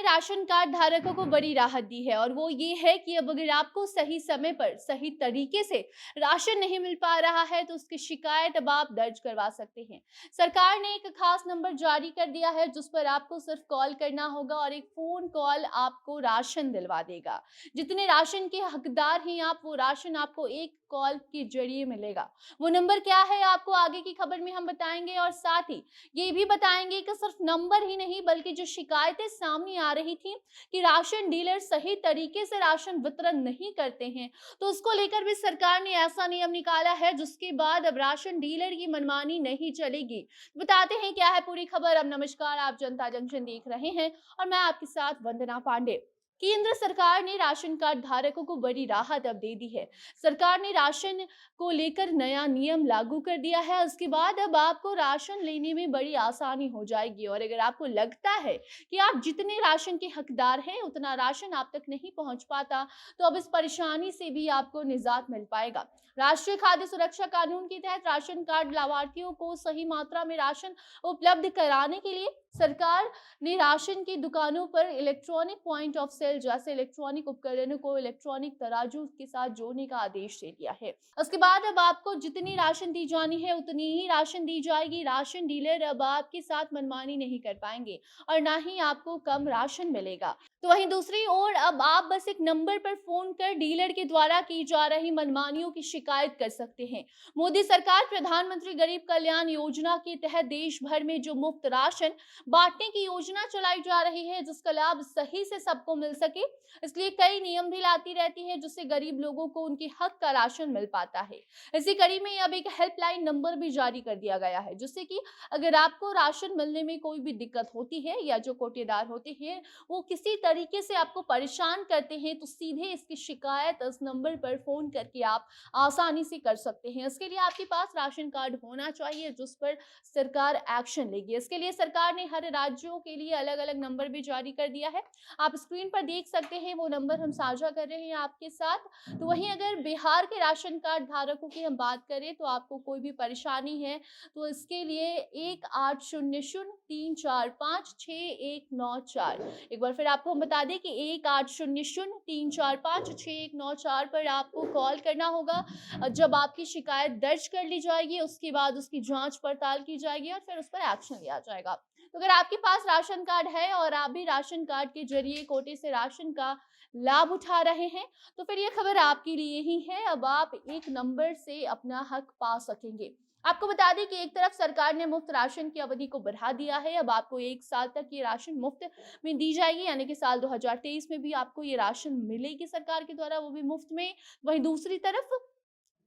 Ration card धारकों को बड़ी राहत दी है और वो ये है कि अब अगर आपको सही समय पर सही तरीके से राशन नहीं मिल पा रहा है तो उसकी शिकायत अब आप दर्ज करवा सकते हैं। सरकार ने एक खास नंबर जारी कर दिया है जिस पर आपको सिर्फ कॉल करना होगा और एक फोन कॉल आपको राशन दिलवा देगा। जितने राशन के हकदार हैं आप, वो राशन आपको एक कॉल के जरिए मिलेगा। वो नंबर क्या है आपको आगे की खबर में हम बताएंगे और साथ ही ये भी बताएंगे कि सिर्फ नंबर ही नहीं बल्कि जो शिकायतें सामने आ रही थी कि राशन डीलर सही तरीके से राशन वितरण नहीं करते हैं, तो उसको लेकर भी सरकार ने ऐसा नियम निकाला है जिसके बाद अब राशन डीलर की मनमानी नहीं चलेगी। बताते हैं क्या है पूरी खबर। अब नमस्कार, आप जनता जंक्शन देख रहे हैं और मैं आपके साथ वंदना पांडे। केंद्र सरकार ने राशन कार्ड धारकों को बड़ी राहत अब दे दी है। सरकार ने राशन को लेकर नया नियम लागू कर दिया है। उसके बाद अब आपको राशन लेने में बड़ी आसानी हो जाएगी और अगर आपको लगता है कि आप जितने राशन के हकदार हैं उतना राशन आप तक नहीं पहुंच पाता, तो अब इस परेशानी से भी आपको निजात मिल पाएगा। राष्ट्रीय खाद्य सुरक्षा कानून के तहत राशन कार्ड लाभार्थियों को सही मात्रा में राशन उपलब्ध कराने के लिए सरकार ने राशन की दुकानों पर इलेक्ट्रॉनिक पॉइंट ऑफ सेल जैसे इलेक्ट्रॉनिक उपकरणों को इलेक्ट्रॉनिक तराजू के साथ जोड़ने का आदेश दे दिया है। उसके बाद अब आपको जितनी राशन दी जानी है उतनी ही राशन दी जाएगी। राशन डीलर अब आपके साथ मनमानी नहीं कर पाएंगे और ना ही आपको कम राशन मिलेगा। तो वहीं दूसरी ओर अब आप बस एक नंबर पर फोन कर डीलर के द्वारा की जा रही मनमानियों की शिकायत कर सकते हैं। मोदी सरकार प्रधानमंत्री गरीब कल्याण योजना के तहत देश भर में जो मुफ्त राशन बांटने की योजना चलाई जा रही है जिसका लाभ सही से सबको मिल सके, इसलिए कई नियम भी लाती रहती है जिससे गरीब लोगों को उनके हक का राशन मिल पाता है। इसी कड़ी में अब एक हेल्पलाइन नंबर भी जारी कर दिया गया है जिससे कि अगर आपको राशन मिलने में कोई भी दिक्कत होती है या जो कोटेदार होते हैं वो किसी तरीके से आपको परेशान करते हैं तो सीधे इसकी शिकायत इस नंबर पर फोन करके आप आसानी से कर सकते हैं। इसके लिए आपके पास राशन कार्ड होना चाहिए जिस पर सरकार एक्शन लेगी। इसके लिए सरकार ने हर राज्यों के लिए अलग अलग नंबर भी जारी कर दिया है। आप स्क्रीन पर देख सकते हैं, वो नंबर हम साझा कर रहे हैं आपके साथ। तो वहीं अगर बिहार के राशन कार्ड धारकों की हम बात करें तो आपको कोई भी परेशानी है तो इसके लिए 1800-345-6194। एक बार फिर आपको हम बता दें कि 1800-345-6194 पर आपको कॉल करना होगा। जब आपकी शिकायत दर्ज कर ली जाएगी उसके बाद उसकी जांच पड़ताल की जाएगी और फिर उस पर एक्शन लिया जाएगा। तो अगर आपके पास राशन कार्ड है और आप भी राशन कार्ड के जरिए कोटे से राशन का लाभ उठा रहे हैं तो फिर ये खबर आपके लिए ही है। अब आप एक नंबर से अपना हक पा सकेंगे। आपको बता दें कि एक तरफ सरकार ने मुफ्त राशन की अवधि को बढ़ा दिया है। अब आपको 1 साल तक ये राशन मुफ्त में दी जाएगी, यानी कि साल 2023 में भी आपको ये राशन मिलेगी सरकार के द्वारा, वो भी मुफ्त में। वहीं दूसरी तरफ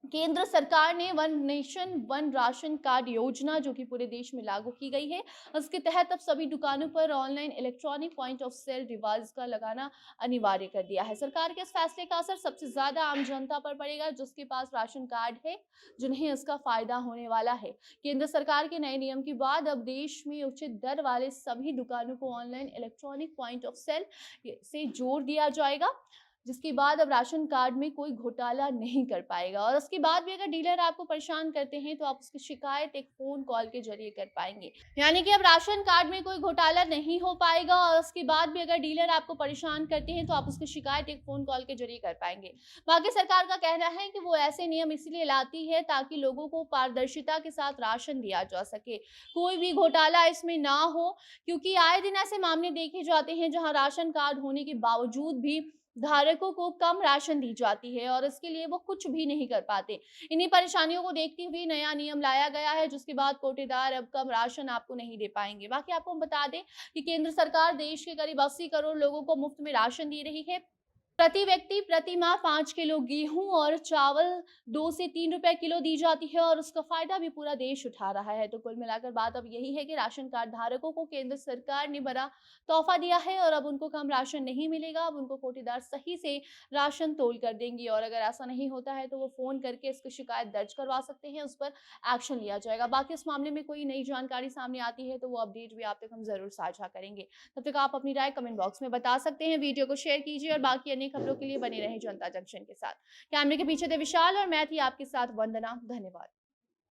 केंद्र सरकार ने one nation one ration card योजना जो कि पूरे देश में लागू की गई है, उसके तहत अब सभी दुकानों पर online electronic point of sale device का लगाना अनिवार्य कर दिया है। सरकार के इस फैसले का असर सबसे ज्यादा आम जनता पर पड़ेगा जिसके पास राशन कार्ड है, जिन्हें इसका फायदा होने वाला है। केंद्र सरकार के नए नियम के बाद अब देश में उचित दर वाले सभी दुकानों को online electronic point of sale से जोड़ दिया जाएगा, जिसके बाद अब राशन कार्ड में कोई घोटाला नहीं कर पाएगा। और उसके बाद भी अगर डीलर आपको परेशान करते हैं तो आप उसकी शिकायत एक फोन कॉल के जरिए कर पाएंगे, यानी कि अब राशन कार्ड में कोई घोटाला नहीं हो पाएगा। और उसके बाद भी अगर डीलर आपको परेशान करते हैं तो आप उसकी शिकायत एक फोन कॉल के जरिए कर पाएंगे। बाकी सरकार का कहना है कि वो ऐसे नियम इसलिए लाती है ताकि लोगों को पारदर्शिता के साथ राशन दिया जा सके, कोई भी घोटाला इसमें ना हो, क्योंकि आए दिन ऐसे मामले देखे जाते हैं जहां राशन कार्ड होने के बावजूद भी धारकों को कम राशन दी जाती है और इसके लिए वो कुछ भी नहीं कर पाते। इन्हीं परेशानियों को देखते हुए नया नियम लाया गया है जिसके बाद कोटेदार अब कम राशन आपको नहीं दे पाएंगे। बाकी आपको हम बता दें कि केंद्र सरकार देश के करीब 80 करोड़ लोगों को मुफ्त में राशन दे रही है। प्रति व्यक्ति प्रति माह 5 किलो गेहूं और चावल 2 से 3 रुपए किलो दी जाती है और उसका फायदा भी पूरा देश उठा रहा है। तो कुल मिलाकर बात अब यही है कि राशन कार्ड धारकों को केंद्र सरकार ने बड़ा तोहफा दिया है और अब उनको कम राशन नहीं मिलेगा। अब उनको कोटेदार सही से राशन तोल कर देंगे और अगर ऐसा नहीं होता है तो वो फोन करके इसकी शिकायत दर्ज करवा सकते हैं, उस पर एक्शन लिया जाएगा। बाकी इस मामले में कोई नई जानकारी सामने आती है तो वो अपडेट भी आप तक हम जरूर साझा करेंगे। तब तक आप अपनी राय कमेंट बॉक्स में बता सकते हैं, वीडियो को शेयर कीजिए और बाकी अन्य खबरों के लिए बने रहे जनता जंक्शन के साथ। कैमरे के पीछे थे विशाल और मैं थी आपके साथ वंदना। धन्यवाद।